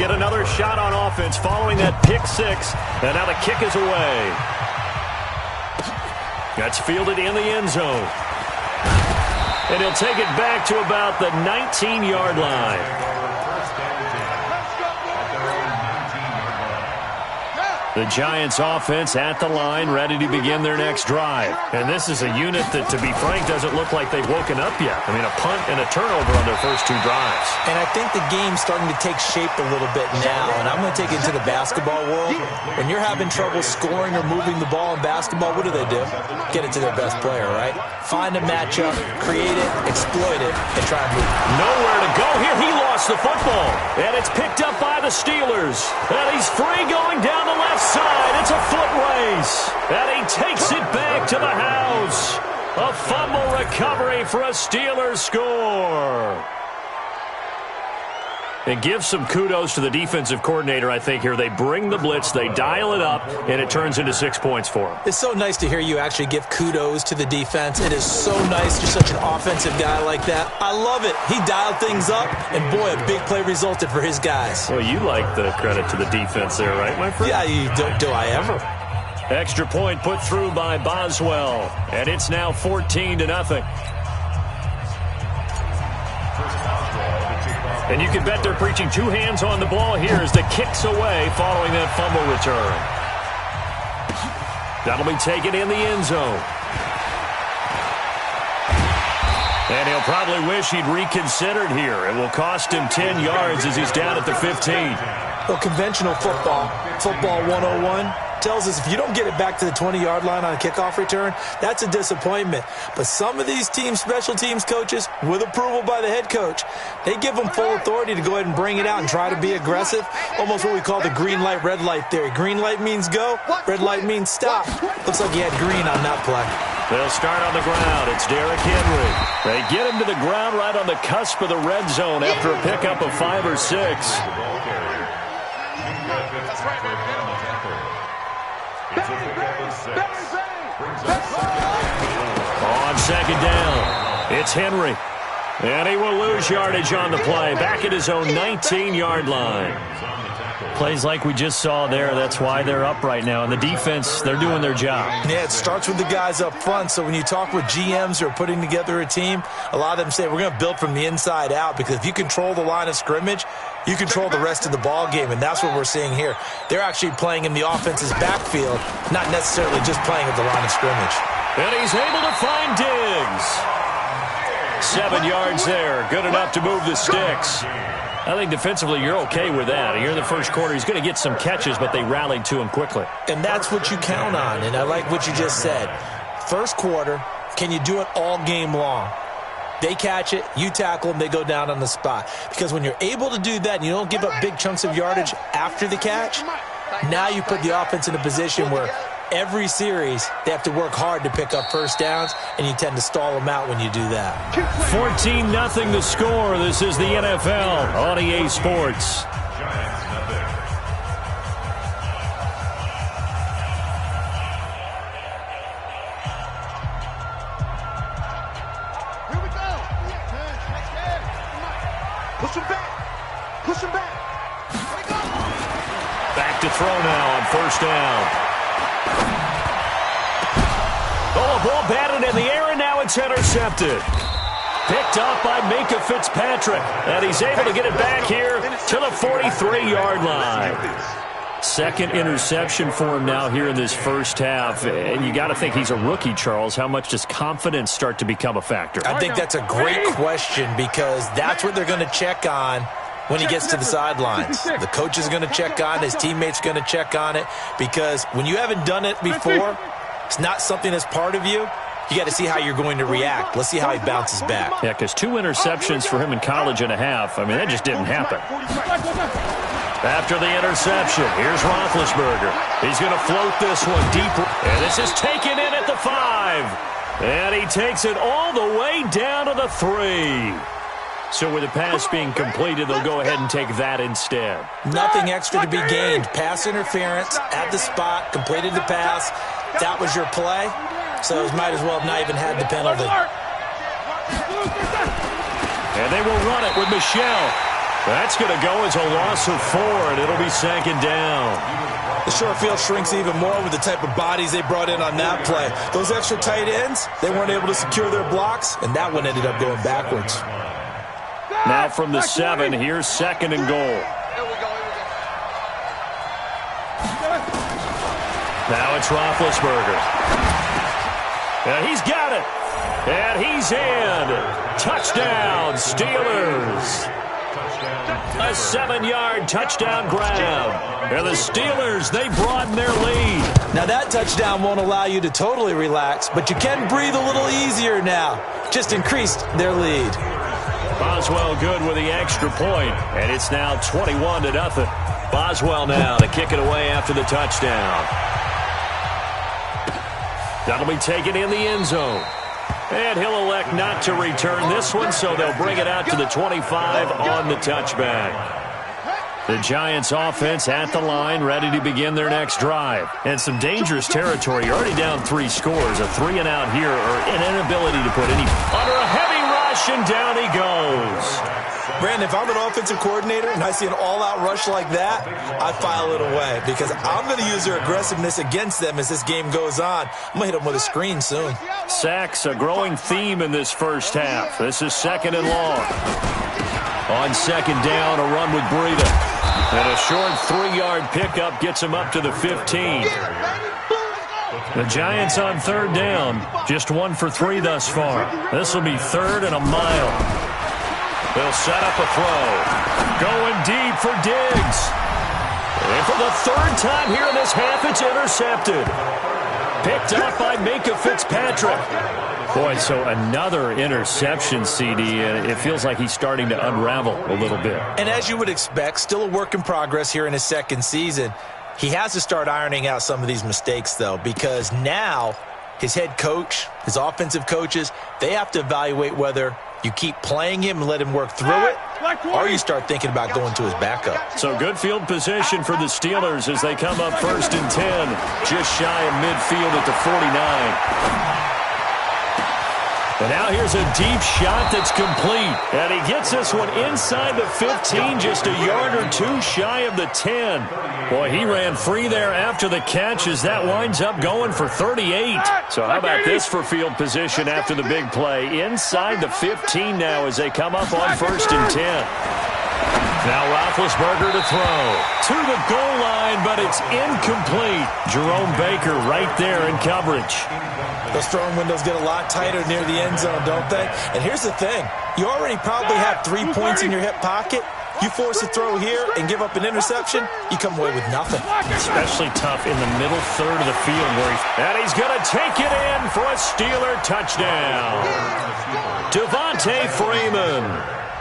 get another shot on offense following that pick six. And now the kick is away. That's fielded in the end zone. And he'll take it back to about the 19-yard line. The Giants offense at the line, ready to begin their next drive. And this is a unit that, to be frank, doesn't look like they've woken up yet. I mean, a punt and a turnover on their first two drives. And I think the game's starting to take shape a little bit now. And I'm going to take it to the basketball world. When you're having trouble scoring or moving the ball in basketball, what do? Get it to their best player, right? Find a matchup, create it, exploit it, and try and move it. Nowhere to go here. He lost the football. And it's picked up by the Steelers. And he's free going down the left side. It's a foot race. And he takes it back to the house. A fumble recovery for a Steelers score. And give some kudos to the defensive coordinator, I think, here. They bring the blitz, they dial it up, and it turns into 6 points for them. It's so nice to hear you actually give kudos to the defense. It is so nice. You're such an offensive guy like that. I love it. He dialed things up, and boy, a big play resulted for his guys. Well, you like the credit to the defense there, right, my friend? Yeah, you do I ever. Extra point put through by Boswell, and it's now 14-0. And you can bet they're preaching two hands on the ball here as the kick's away following that fumble return. That'll be taken in the end zone. And he'll probably wish he'd reconsidered here. It will cost him 10 yards as he's down at the 15. Well, conventional football 101, tells us if you don't get it back to the 20-yard line on a kickoff return, that's a disappointment. But some of these teams, special teams coaches, with approval by the head coach, they give them full authority to go ahead and bring it out and try to be aggressive. Almost what we call the green light, red light theory. Green light means go, red light means stop. Looks like he had green on that play. They'll start on the ground. It's Derrick Henry. They get him to the ground right on the cusp of the red zone after a pickup of 5 or 6. On second down, it's Henry. And he will lose yardage on the play. Back at his own 19-yard line. Plays like we just saw there. That's why they're up right now. And the defense, they're doing their job. Yeah, it starts with the guys up front. So when you talk with GMs who are putting together a team, a lot of them say we're going to build from the inside out, because if you control the line of scrimmage, you control the rest of the ball game, and that's what we're seeing here. They're actually playing in the offense's backfield, not necessarily just playing at the line of scrimmage. And he's able to find Diggs. 7 yards there. Good enough to move the sticks. I think defensively you're okay with that. Here in the first quarter, he's going to get some catches, but they rallied to him quickly. And that's what you count on, and I like what you just said. First quarter, can you do it all game long? They catch it, you tackle them, they go down on the spot. Because when you're able to do that and you don't give up big chunks of yardage after the catch, now you put the offense in a position where every series they have to work hard to pick up first downs, and you tend to stall them out when you do that. 14-0 the score. This is the NFL on EA Sports. Back to throw now on first down. Oh, a ball batted in the air, and now it's intercepted. Picked up by Minka Fitzpatrick, and he's able to get it back here to the 43-yard line. Second interception for him now here in this first half, and you got to think he's a rookie, Charles. How much does confidence start to become a factor? I think that's a great question, because that's what they're going to check on when he gets to the sidelines. The coach is going to check on it, his teammates are going to check on it, because when you haven't done it before, it's not something that's part of you. You got to see how you're going to react. Let's see how he bounces back. Yeah, because 2 interceptions for him in college and a half. I mean, that just didn't happen. After the interception, here's Roethlisberger. He's going to float this one deeper. And this is taken in at the 5. And he takes it all the way down to the 3. So with the pass being completed, they'll go ahead and take that instead. Nothing extra to be gained. Pass interference at the spot, completed the pass. That was your play. So might as well have not even had the penalty. And they will run it with Michelle. That's going to go as a loss of 4, and it'll be 2nd down. The short field shrinks even more with the type of bodies they brought in on that play. Those extra tight ends, they weren't able to secure their blocks, and that one ended up going backwards. Now from the 7, here's 2nd and goal. Now it's Roethlisberger. And he's got it. And he's in. Touchdown, Steelers. A 7-yard touchdown grab. And the Steelers, they broaden their lead. Now that touchdown won't allow you to totally relax, but you can breathe a little easier now. Just increased their lead. Boswell good with the extra point, and it's now 21-0. Boswell now to kick it away after the touchdown. That'll be taken in the end zone. And he'll elect not to return this one, so they'll bring it out to the 25 on the touchback. The Giants offense at the line, ready to begin their next drive. And some dangerous territory. You're already down 3 scores. A 3-and-out here, or an inability to put any under a heavy rush, and down he goes. Brandon, if I'm an offensive coordinator and I see an all-out rush like that, I file it away because I'm going to use their aggressiveness against them as this game goes on. I'm going to hit them with a screen soon. Sacks, a growing theme in this first half. This is 2nd and long. On 2nd down, a run with Breida. And a short 3-yard pickup gets him up to the 15. The Giants on 3rd down, just 1 for 3 thus far. This will be 3rd and a mile. They'll set up a throw. Going deep for Diggs. And for the 3rd time here in this half, it's intercepted. Picked up by Minkah Fitzpatrick. Boy, so another interception, CD, and it feels like he's starting to unravel a little bit. And as you would expect, still a work in progress here in his 2nd season. He has to start ironing out some of these mistakes, though, because now his head coach, his offensive coaches, they have to evaluate whether you keep playing him and let him work through it, or you start thinking about going to his backup. So good field position for the Steelers as they come up 1st and 10, just shy of midfield at the 49. And now here's a deep shot that's complete. And he gets this one inside the 15, just a yard or 2 shy of the 10. Boy, he ran free there after the catch as that winds up going for 38. So how about this for field position after the big play? Inside the 15 now as they come up on 1st and 10. Now Roethlisberger to throw. To the goal line, but it's incomplete. Jerome Baker right there in coverage. Those throwing windows get a lot tighter near the end zone, don't they? And here's the thing. You already probably have 3 points in your hip pocket. You force a throw here and give up an interception, you come away with nothing. Especially tough in the middle 3rd of the field where he's going to take it in for a Steeler touchdown. Devontae Freeman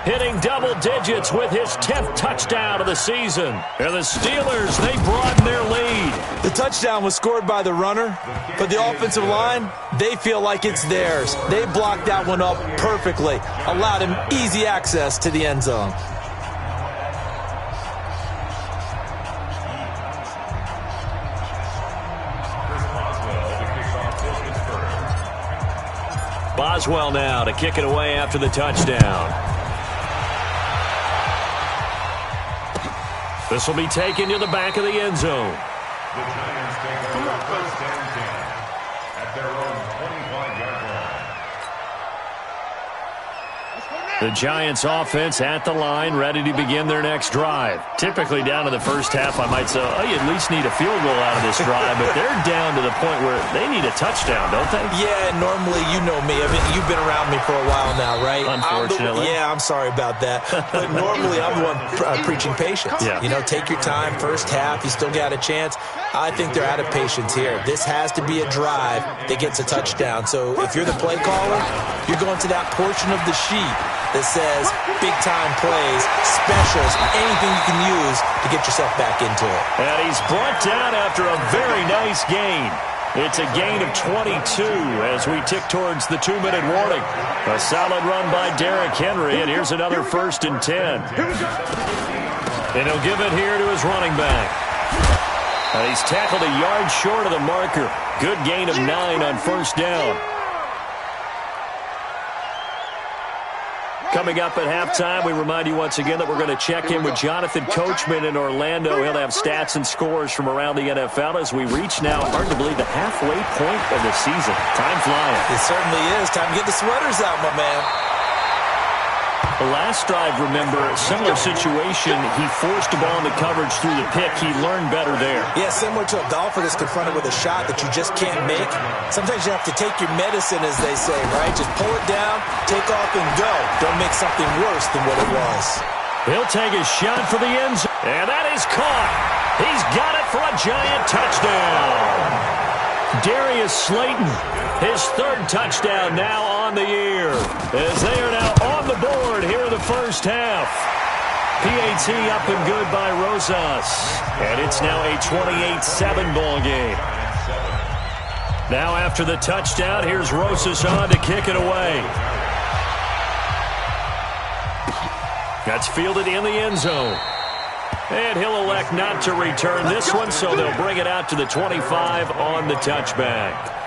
hitting double digits with his 10th touchdown of the season. And the Steelers, they broaden their lead. The touchdown was scored by the runner, but the offensive line, they feel like it's theirs. They blocked that one up perfectly, allowed him easy access to the end zone. Boswell now to kick it away after the touchdown. This will be taken to the back of the end zone. The Giants take over 1st and 10 at their own 25-yard line. The Giants offense at the line, ready to begin their next drive. Typically down to the first half, I might say, oh, you at least need a field goal out of this drive, but they're down to the point where they need a touchdown, don't they? Yeah, normally, you know me. I mean, you've been around me for a while now, right? Unfortunately. I'm sorry about that. But normally, I'm the one preaching patience. Yeah. You know, take your time, first half, you still got a chance. I think they're out of patience here. This has to be a drive that gets a touchdown. So if you're the play caller, you're going to that portion of the sheet that says big-time plays, specials, anything you can use to get yourself back into it. And he's brought down after a very nice gain. It's a gain of 22 as we tick towards the 2-minute warning. A solid run by Derrick Henry, and here's another 1st and 10. And he'll give it here to his running back. And he's tackled a yard short of the marker. Good gain of 9 on 1st down. Coming up at halftime, we remind you once again that we're going to check in with Jonathan Coachman in Orlando. He'll have stats and scores from around the NFL as we reach now, hard to believe, the halfway point of the season. Time flying. It certainly is. Time to get the sweaters out, my man. The last drive, remember, similar situation. He forced the ball in the coverage through the pick. He learned better there. Yeah, similar to a golfer that's confronted with a shot that you just can't make. Sometimes you have to take your medicine, as they say, right? Just pull it down, take off, and go. Don't make something worse than what it was. He'll take his shot for the end zone. And that is caught. He's got it for a giant touchdown. Darius Slayton, his third touchdown now on the year, as they are now on the board here in the first half. PAT up and good by Rosas, and it's now a 28-7 ball game. Now after the touchdown, here's Rosas on to kick it away. That's fielded in the end zone. And he'll elect not to return this one, so they'll bring it out to the 25 on the touchback.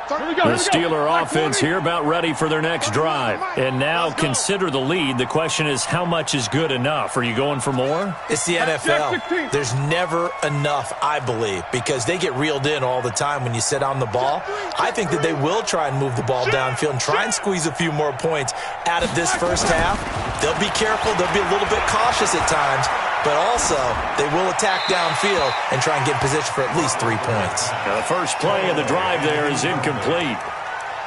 The Steeler offense here about ready for their next drive. And now consider the lead. The question is, how much is good enough? Are you going for more? It's the NFL. There's never enough, I believe, because they get reeled in all the time when you sit on the ball. I think that they will try and move the ball downfield and try and squeeze a few more points out of this first half. They'll be careful. They'll be a little bit cautious at times. But also, they will attack downfield and try and get in position for at least 3 points. Now the first play of the drive there is incomplete.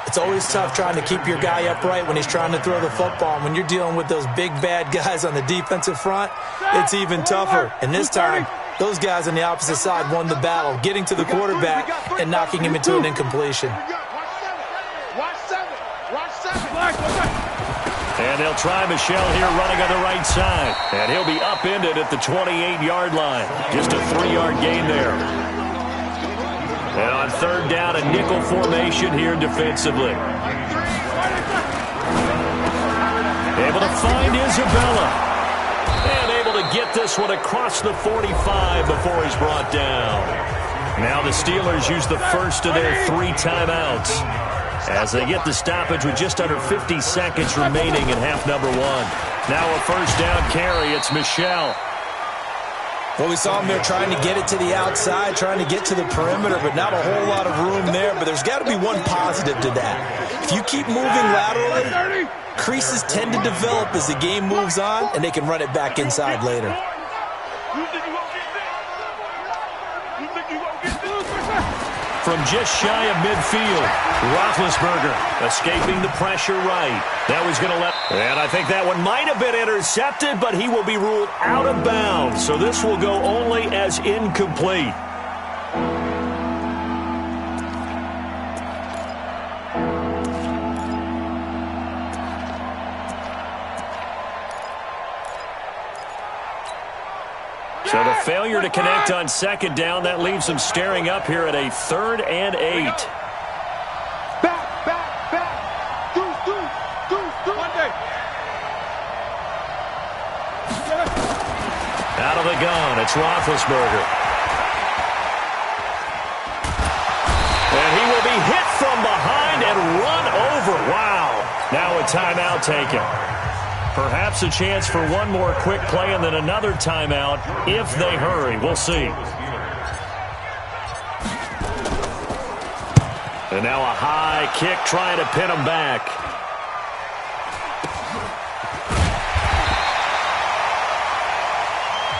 It's always tough trying to keep your guy upright when he's trying to throw the football. And when you're dealing with those big, bad guys on the defensive front, it's even tougher. And this time, those guys on the opposite side won the battle, getting to the quarterback and knocking him into an incompletion. And they'll try Michelle here running on the right side. And he'll be upended at the 28-yard line. Just a 3-yard gain there. And on third down, a nickel formation here defensively. Able to find Isabella. And able to get this one across the 45 before he's brought down. Now the Steelers use the first of their 3 timeouts as they get the stoppage with just under 50 seconds remaining in half number 1. Now a first down carry. It's Michelle. Well, we saw him there trying to get it to the outside, trying to get to the perimeter, but not a whole lot of room there. But there's got to be one positive to that. If you keep moving laterally, creases tend to develop as the game moves on, and they can run it back inside later. From just shy of midfield, Roethlisberger escaping the pressure right. That was going to let... And I think that one might have been intercepted, but he will be ruled out of bounds. So this will go only as incomplete. So the failure to connect on second down, that leaves them staring up here at a 3rd and 8. Out of the gun, it's Roethlisberger. And he will be hit from behind and run over. Wow. Now a timeout taken. Perhaps a chance for one more quick play and then another timeout if they hurry. We'll see. And now a high kick trying to pin him back.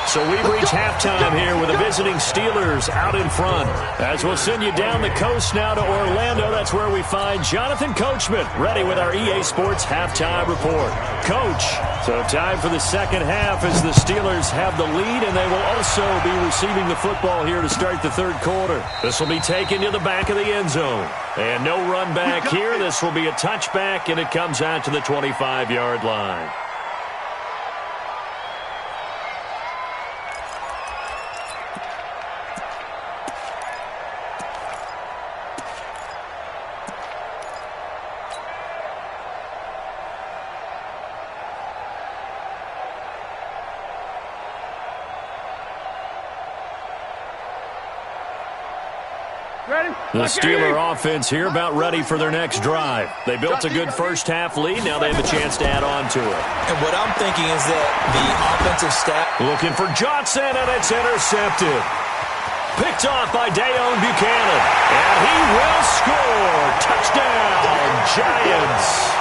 So we reach halftime here with the visiting Steelers out in front. As we'll send you down the coast now to Orlando, that's where we find Jonathan Coachman, ready with our EA Sports halftime report. Coach, so time for the second half as the Steelers have the lead, and they will also be receiving the football here to start the third quarter. This will be taken to the back of the end zone. And no run back here. This will be a touchback, and it comes out to the 25-yard line. The Steeler offense here about ready for their next drive. They built a good first half lead. Now they have a chance to add on to it. And what I'm thinking is that the offensive staff... Looking for Johnson, and it's intercepted. Picked off by Dayon Buchanan. And he will score. Touchdown, Giants.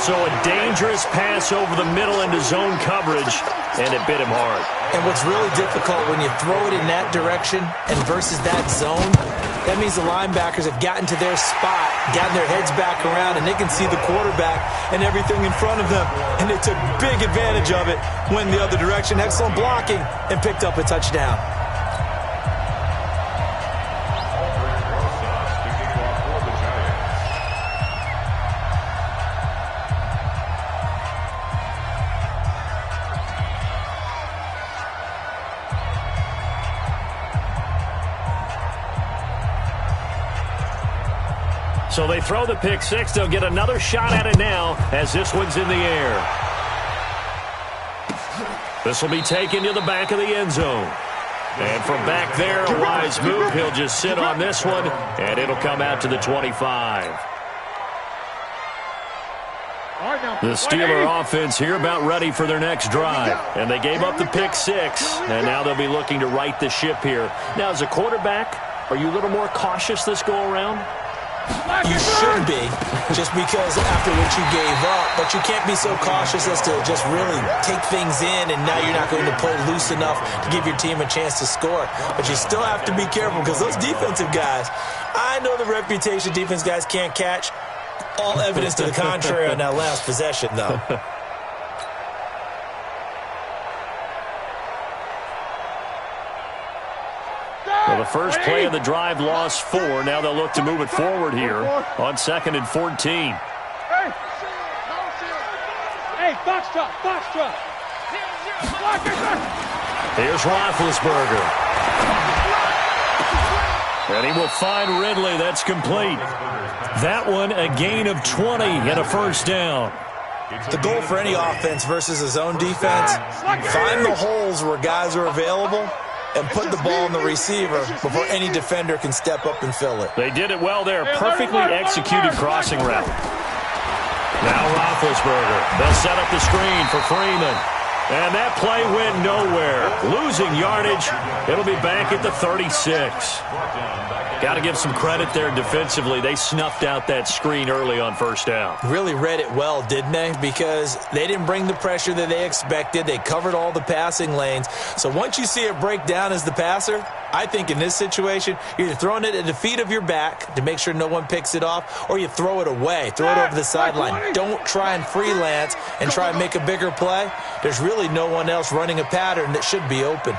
So a dangerous pass over the middle into zone coverage, and it bit him hard. And what's really difficult when you throw it in that direction and versus that zone, that means the linebackers have gotten to their spot, gotten their heads back around, and they can see the quarterback and everything in front of them. And they took big advantage of it, went the other direction, excellent blocking, and picked up a touchdown. So they throw the pick six. They'll get another shot at it now as this one's in the air. This will be taken to the back of the end zone. And from back there, a wise move. He'll just sit on this one, and it'll come out to the 25. The Steeler offense here about ready for their next drive. And they gave up the pick six, and now they'll be looking to right the ship here. Now, as a quarterback, are you a little more cautious this go-around? You should be, just because after what you gave up, but you can't be so cautious as to just really take things in, and now you're not going to play loose enough to give your team a chance to score. But you still have to be careful because those defensive guys, I know the reputation defense guys can't catch. All evidence to the contrary on that last possession, though. Well, the first play of the drive lost 4. Now they'll look to move it forward here on 2nd and 14. Hey, box truck. Here's Roethlisberger. And he will find Ridley. That's complete. That one, a gain of 20 and a first down. The goal for any offense versus a zone defense, find the holes where guys are available and put the ball in the receiver before any defender can step up and fill it. They did it well there. Perfectly executed crossing route. Now Roethlisberger. They'll set up the screen for Freeman. And that play went nowhere. Losing yardage. It'll be back at the 36. Got to give some credit there defensively. They snuffed out that screen early on first down. Really read it well, didn't they? Because they didn't bring the pressure that they expected. They covered all the passing lanes. So once you see it break down as the passer, I think in this situation, you're either throwing it at the feet of your back to make sure no one picks it off, or you throw it away, throw it over the sideline. Don't try and freelance and try and make a bigger play. There's really no one else running a pattern that should be open.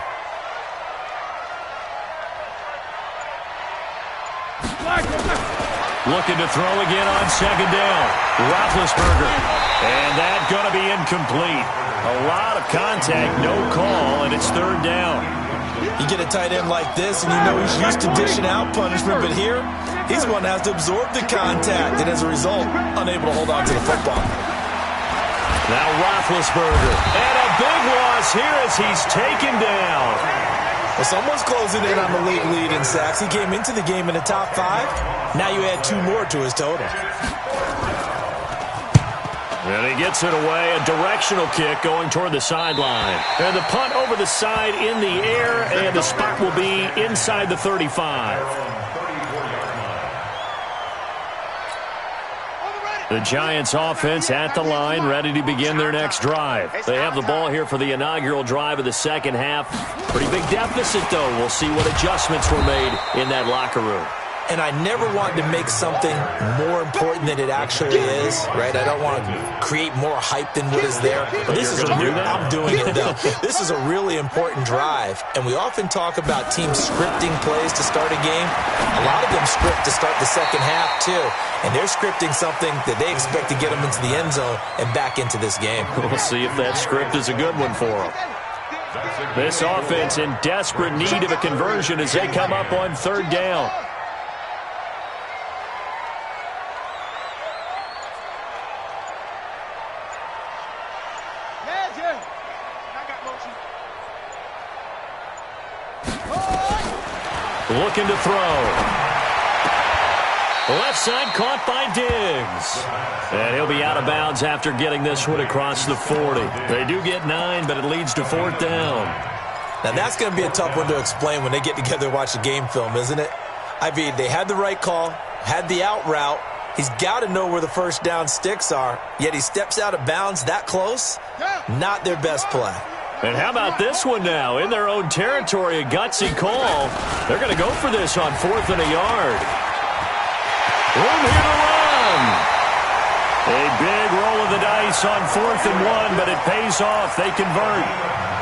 Looking to throw again on 2nd down. Roethlisberger. And that's going to be incomplete. A lot of contact, no call, and it's 3rd down. You get a tight end like this, and you know he's used to dishing out punishment, but here, he's one that has to absorb the contact, and as a result, unable to hold on to the football. Now Roethlisberger. And a big loss here as he's taken down. Well, someone's closing in on the league in sacks. He came into the game in the top 5. Now you add 2 more to his total. And he gets it away. A directional kick going toward the sideline. And the punt over the side in the air, and the spot will be inside the 35. The Giants offense at the line, ready to begin their next drive. They have the ball here for the inaugural drive of the second half. Pretty big deficit, though. We'll see what adjustments were made in that locker room. And I never want to make something more important than it actually is, right? I don't want to create more hype than what is there. But this is I'm doing it, though. This is a really important drive. And we often talk about teams scripting plays to start a game. A lot of them script to start the second half, too. And they're scripting something that they expect to get them into the end zone and back into this game. We'll see if that script is a good one for them. This offense in desperate need of a conversion as they come up on 3rd down. Looking to throw. Left side caught by Diggs. And he'll be out of bounds after getting this one across the 40. They do get 9, but it leads to 4th down. Now, that's going to be a tough one to explain when they get together and watch the game film, isn't it? I mean, they had the right call, had the out route. He's got to know where the first down sticks are, yet he steps out of bounds that close. Not their best play. And how about this one now? In their own territory, a gutsy call. They're going to go for this on 4th and a yard. Room here to run. A big roll of the dice on 4th and 1, but it pays off. They convert.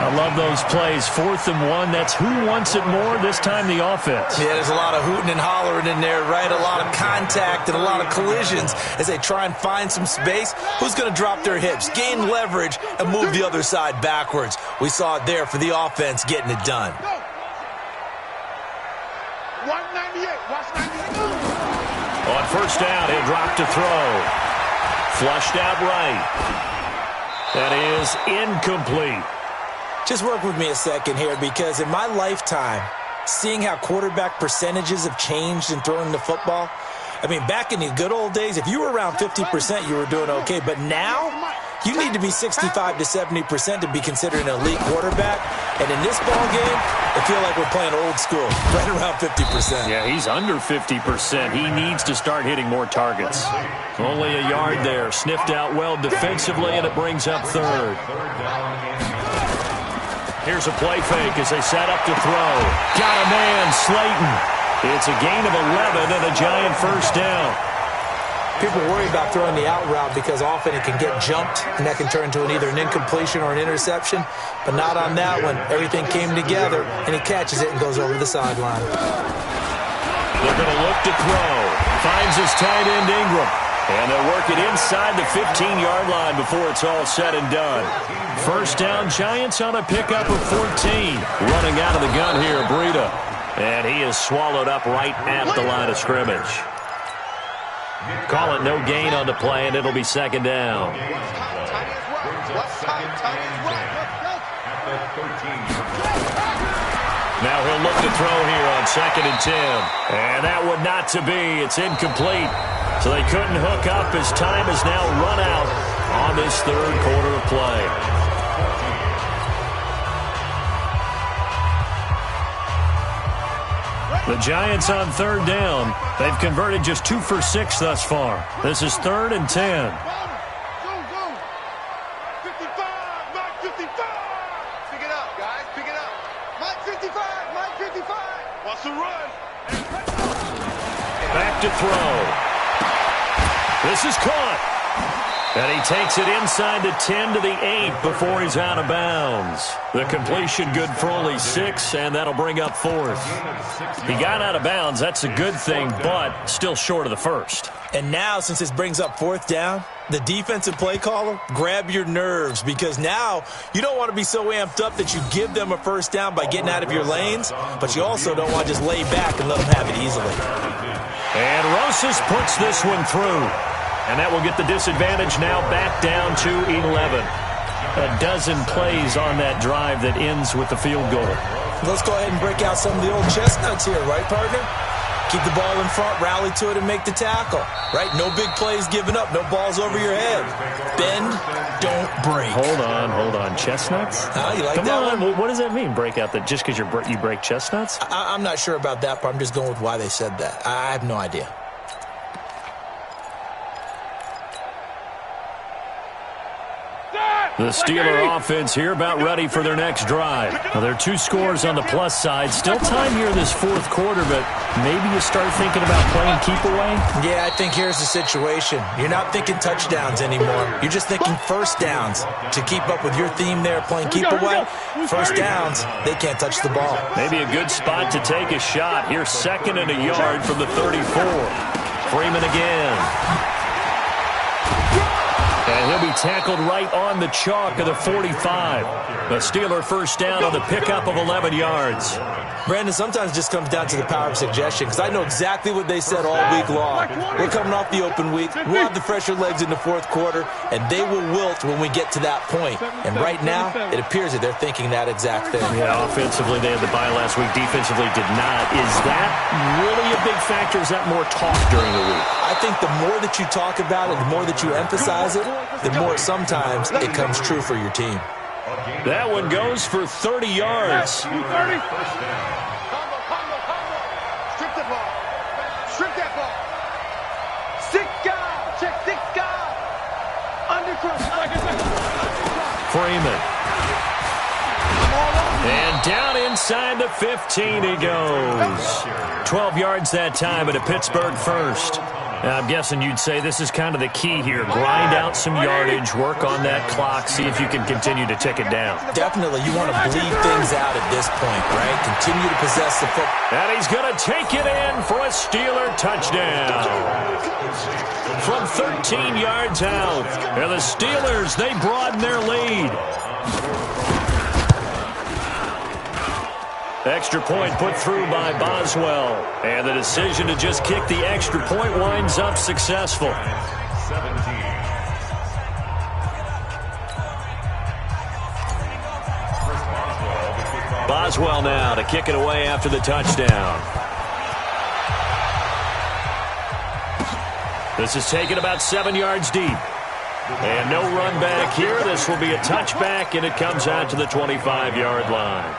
I love those plays. 4th and 1, that's who wants it more, this time the offense. Yeah, there's a lot of hooting and hollering in there, right? A lot of contact and a lot of collisions as they try and find some space. Who's going to drop their hips, gain leverage, and move the other side backwards? We saw it there for the offense getting it done. 198, watch 98. On 1st down, he'll drop to throw. Flushed out right. That is incomplete. Just work with me a second here, because in my lifetime, seeing how quarterback percentages have changed in throwing the football, I mean, back in the good old days, if you were around 50%, you were doing okay. But now, you need to be 65 to 70% to be considered an elite quarterback. And in this ball game, I feel like we're playing old school, right around 50%. Yeah, he's under 50%. He needs to start hitting more targets. Only a yard there. Sniffed out well defensively, and it brings up 3rd. Here's a play fake as they set up to throw. Got a man, Slayton. It's a gain of 11 and a giant 1st down. People worry about throwing the out route because often it can get jumped, and that can turn into either an incompletion or an interception. But not on that one. Everything came together, and he catches it and goes over the sideline. They're going to look to throw. Finds his tight end, Ingram. And they'll work it inside the 15-yard line before it's all said and done. 1st down, Giants on a pickup of 14. Running out of the gun here, Breida. And he is swallowed up right at the line of scrimmage. Call it no gain on the play, and it'll be 2nd down. Now he'll look to throw here on 2nd and 10. And that would not to be. It's incomplete. So they couldn't hook up as time has now run out on this 3rd quarter of play. The Giants on 3rd down. They've converted just 2 for 6 thus far. This is 3rd and 10. 55, Mike 55. Pick it up, guys, pick it up. Mike 55, Mike 55. Wants to run. Back to throw. This is caught. And he takes it inside the 10 to the 8 before he's out of bounds. The completion good for only 6, and that'll bring up 4th. He got out of bounds. That's a good thing, but still short of the 1st. And now, since this brings up 4th down, the defensive play caller, grab your nerves, because now you don't want to be so amped up that you give them a 1st down by getting out of your lanes, but you also don't want to just lay back and let them have it easily. And Rosas puts this one through. And that will get the disadvantage now back down to 11. A dozen plays on that drive that ends with the field goal. Let's go ahead and break out some of the old chestnuts here, right, partner? Keep the ball in front, rally to it, and make the tackle, right? No big plays given up, no balls over your head. Bend, don't break. Hold on. Chestnuts? You like Come that on. one? What does that mean, break out? That just because you break chestnuts? I'm not sure about that, but I'm just going with why they said that. I have no idea. The Steeler offense here about ready for their next drive. Now, there are 2 scores on the plus side. Still time here in this 4th quarter, but maybe you start thinking about playing keep away? Yeah, I think here's the situation. You're not thinking touchdowns anymore. You're just thinking 1st downs. To keep up with your theme there, playing keep away, 1st downs, they can't touch the ball. Maybe a good spot to take a shot. Here's 2nd and a yard from the 34. Freeman again. And he'll to be tackled right on the chalk of the 45. A Steeler first down on the pickup of 11 yards. Brandon, sometimes it just comes down to the power of suggestion, because I know exactly what they said all week long. We're coming off the open week. We'll have the fresher legs in the fourth quarter, and they will wilt when we get to that point. And right now, it appears that they're thinking that exact thing. Yeah, offensively, they had the bye last week. Defensively, did not. Is that really a big factor? Is that more talk during the week? I think the more that you talk about it, the more that you emphasize it, the more sometimes it comes true for your team. That one goes for 30 yards. Combo. Strip the ball. Strip that ball. 6 guys. Check 6 guys. Undercross. Freeman. And down inside the 15 he goes. 12 yards that time at a Pittsburgh first. Now, I'm guessing you'd say this is kind of the key here. Grind out some yardage, work on that clock, see if you can continue to tick it down. Definitely, you want to bleed things out at this point, right? Continue to possess the football. And he's going to take it in for a Steeler touchdown. From 13 yards out. And the Steelers, they broaden their lead. Extra point put through by Boswell. And the decision to just kick the extra point winds up successful. 17. Boswell now to kick it away after the touchdown. This is taken about 7 yards deep. And no run back here. This will be a touchback, and it comes out to the 25-yard line.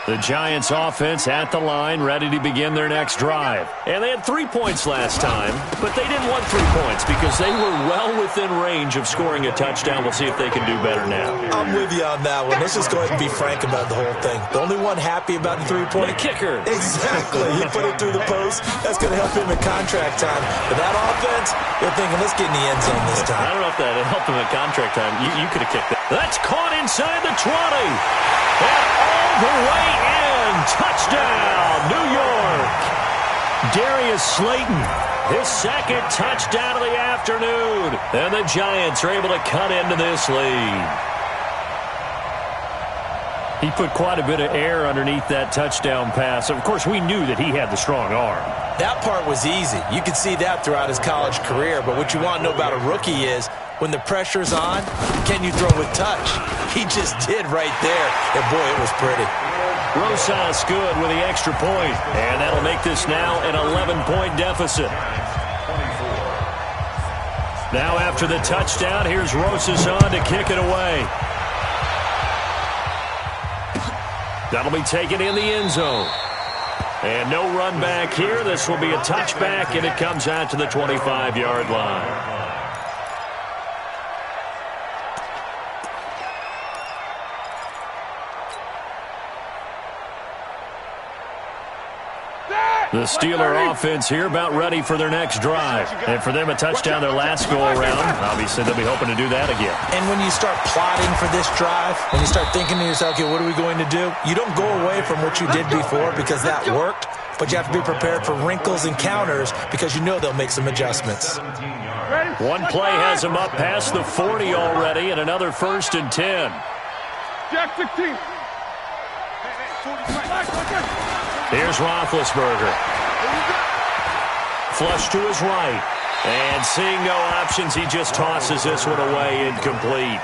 The Giants offense at the line, ready to begin their next drive. And they had 3 points last time, but they didn't want 3 points because they were well within range of scoring a touchdown. We'll see if they can do better now. I'm with you on that one. Let's just go ahead and be frank about the whole thing. The only one happy about the 3-point? The kicker. Exactly. He put it through the post. That's going to help him in contract time. But that offense, they're thinking, let's get in the end zone this time. I don't know if that helped him at contract time. You could have kicked it. That's caught inside the 20. And all the way in. Touchdown, New York. Darius Slayton, his second touchdown of the afternoon. And the Giants are able to cut into this lead. He put quite a bit of air underneath that touchdown pass. Of course, we knew that he had the strong arm. That part was easy. You could see that throughout his college career. But what you want to know about a rookie is when the pressure's on, can you throw with touch? He just did right there. And, boy, it was pretty. Rosas good with the extra point. And that'll make this now an 11-point deficit. Now after the touchdown, here's Rosas on to kick it away. That'll be taken in the end zone. And no run back here. This will be a touchback, and it comes out to the 25-yard line. The Steeler offense here about ready for their next drive. And for them, a touchdown their last go-around. Obviously, they'll be hoping to do that again. And when you start plotting for this drive, when you start thinking to yourself, okay, what are we going to do? You don't go away from what you did before because that worked, but you have to be prepared for wrinkles and counters because you know they'll make some adjustments. One play has them up past the 40 already, and another 1st and 10. Jack 16. Here's Roethlisberger. Flush to his right. And seeing no options, he just tosses this one away incomplete.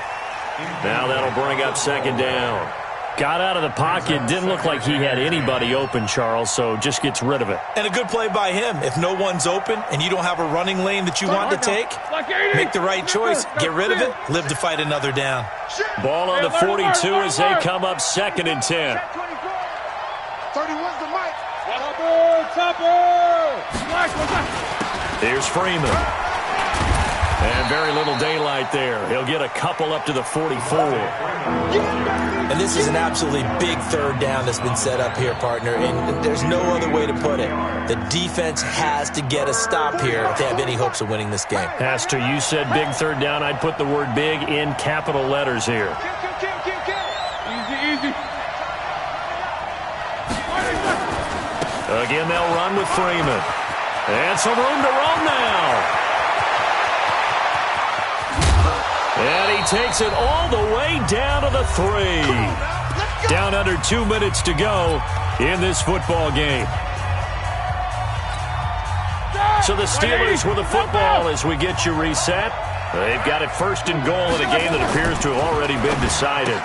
Now that'll bring up 2nd down. Got out of the pocket. Didn't look like he had anybody open, Charles, so just gets rid of it. And a good play by him. If no one's open and you don't have a running lane that you want to take, make the right choice. Get rid of it. Live to fight another down. Ball on the 42 as they come up 2nd and 10. 31's the mic. Here's Freeman. And very little daylight there. He'll get a couple up to the 44. And this is an absolutely big 3rd down that's been set up here, partner. And there's no other way to put it. The defense has to get a stop here if they have any hopes of winning this game. Pastor, you said big 3rd down. I'd put the word big in capital letters here. Easy. Again, they'll run with Freeman. And some room to run now. takes it all the way down to the 3. Down under 2 minutes to go in this football game. So the Steelers with the football as we get you reset. They've got it first and goal in a game that appears to have already been decided.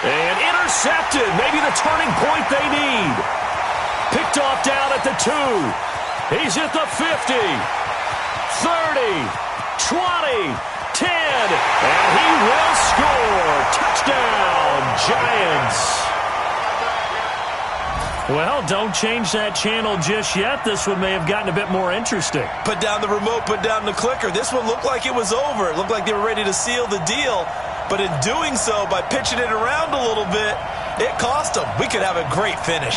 And intercepted. Maybe the turning point they need. Picked off down at the 2. He's at the 50. 30. 20. 10. And he will score. Touchdown, Giants. Well, don't change that channel just yet. This one may have gotten a bit more interesting. Put down the remote, put down the clicker. This one looked like it was over. It looked like they were ready to seal the deal. But in doing so, by pitching it around a little bit, it cost them. We could have a great finish.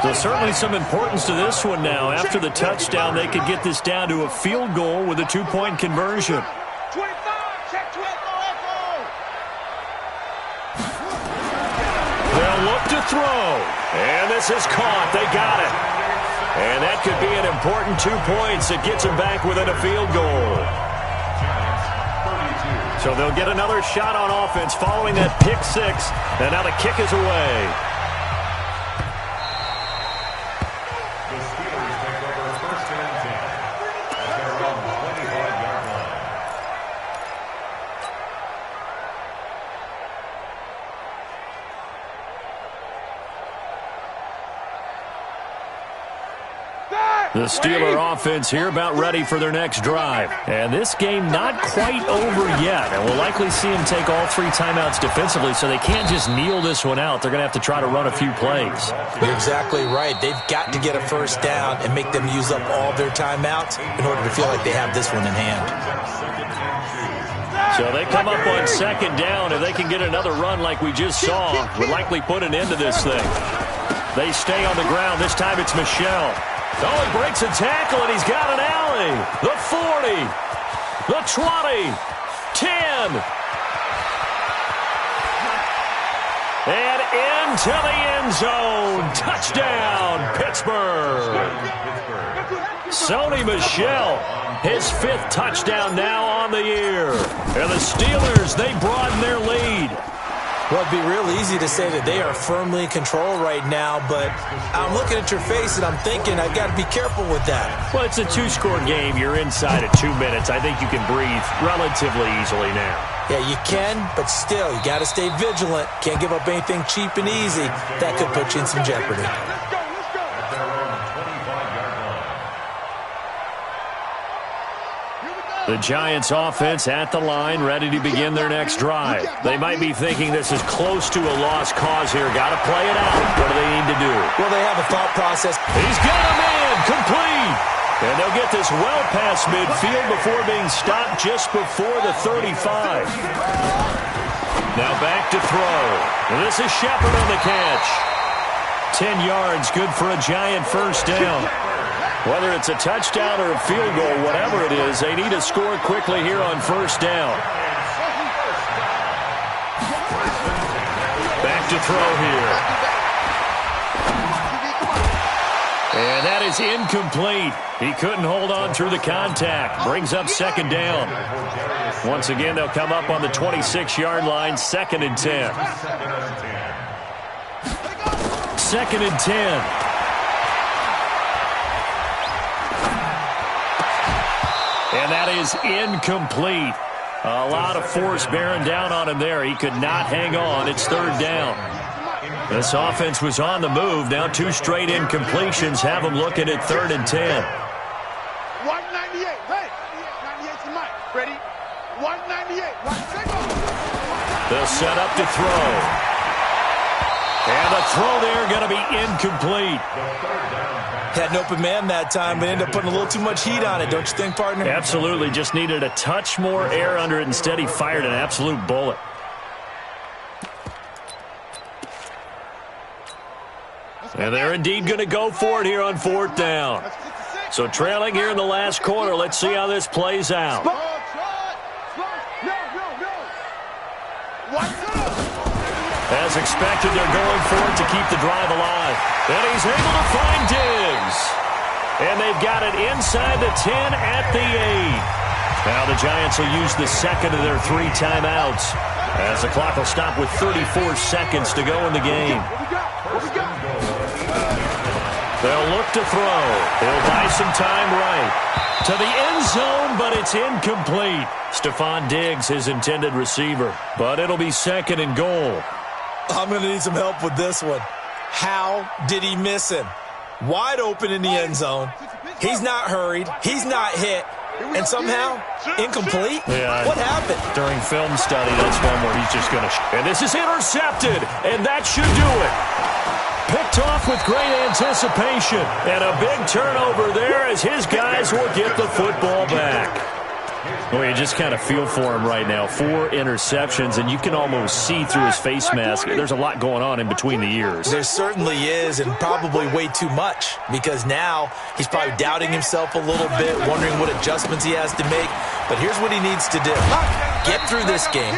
So certainly some importance to this one now. After the touchdown, they could get this down to a field goal with a 2-point conversion. 25, check 12, echo. They'll look to throw. And this is caught. They got it. And that could be an important 2 points that gets them back within a field goal. So they'll get another shot on offense following that pick 6. And now the kick is away. The Steelers take over first and 10 at their own 25-yard line. The Steeler offense here about ready for their next drive. And this game not quite over yet. And we'll likely see them take all 3 timeouts defensively, so they can't just kneel this one out. They're going to have to try to run a few plays. You're exactly right. They've got to get a first down and make them use up all their timeouts in order to feel like they have this one in hand. So they come up on second down. If they can get another run like we just saw, would likely put an end to this thing. They stay on the ground. This time it's Michel. Oh, he breaks a tackle, and he's got an alley. The 40, the 20, 10. And into the end zone. Touchdown, Pittsburgh. Sony Michel, his 5th touchdown now on the year. And the Steelers, they broaden their lead. Well, it'd be real easy to say that they are firmly in control right now, but I'm looking at your face and I'm thinking I've got to be careful with that. Well, it's a 2-score game. You're inside at 2 minutes. I think you can breathe relatively easily now. Yeah, you can, but still, you got to stay vigilant. Can't give up anything cheap and easy. That could put you in some jeopardy. At their own 25-yard line. The Giants offense at the line, ready to begin their next drive. They might be thinking this is close to a lost cause here. Got to play it out. What do they need to do? Well, they have a thought process. He's got a man, complete. And they'll get this well past midfield before being stopped just before the 35. Now back to throw. And this is Shepard on the catch. 10 yards, good for a Giant first down. Whether it's a touchdown or a field goal, whatever it is, they need to score quickly here on first down. Back to throw here. And that is incomplete. He couldn't hold on through the contact. Brings up second down. Once again, they'll come up on the 26-yard line, 2nd and 10. 2nd and 10. And that is incomplete. A lot of force bearing down on him there. He could not hang on. It's 3rd down. This offense was on the move. Now 2 straight incompletions have them looking at 3rd and 10. 198. Hey, 98 to Mike. Ready? 198. They'll set up to throw. And the throw there going to be incomplete. Had an open man that time, but ended up putting a little too much heat on it, don't you think, partner? Absolutely. Just needed a touch more air under it. Instead, he fired an absolute bullet. And they're indeed going to go for it here on 4th down. So trailing here in the last quarter. Let's see how this plays out. As expected, they're going for it to keep the drive alive. And he's able to find Diggs. And they've got it inside the 10 at the 8. Now the Giants will use the second of their 3 timeouts as the clock will stop with 34 seconds to go in the game. They'll look to throw. He'll buy some time right. To the end zone, but it's incomplete. Stephon Diggs, his intended receiver. But it'll be second and goal. I'm going to need some help with this one. How did he miss him? Wide open in the end zone. He's not hurried. He's not hit. And somehow, incomplete? Yeah. What happened? During film study, that's one where he's just going to... And this is intercepted, and that should do it. Picked off with great anticipation. And a big turnover there as his guys will get the football back. Well, you just kind of feel for him right now. 4 interceptions, and you can almost see through his face mask. There's a lot going on in between the ears. There certainly is, and probably way too much, because now he's probably doubting himself a little bit, wondering what adjustments he has to make. But here's what he needs to do. Get through this game.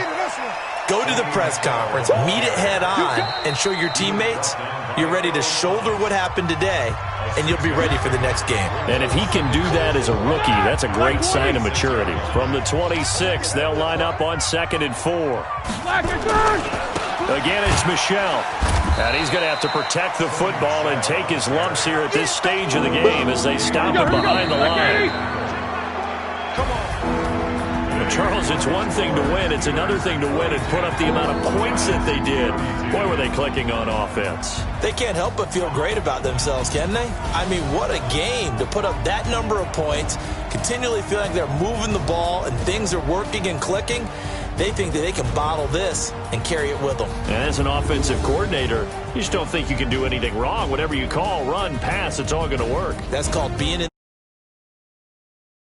Go to the press conference, meet it head on, and show your teammates you're ready to shoulder what happened today, and you'll be ready for the next game. And if he can do that as a rookie, that's a great sign of maturity. From the 26, they'll line up on 2nd and 4. Again, it's Michel. And he's going to have to protect the football and take his lumps here at this stage of the game as they stop him behind the line. Charles, it's one thing to win. It's another thing to win and put up the amount of points that they did. Boy, were they clicking on offense. They can't help but feel great about themselves, can they? I mean, what a game to put up that number of points, continually feeling like they're moving the ball and things are working and clicking. They think that they can bottle this and carry it with them. And as an offensive coordinator, you just don't think you can do anything wrong. Whatever you call, run, pass, it's all going to work. That's called being in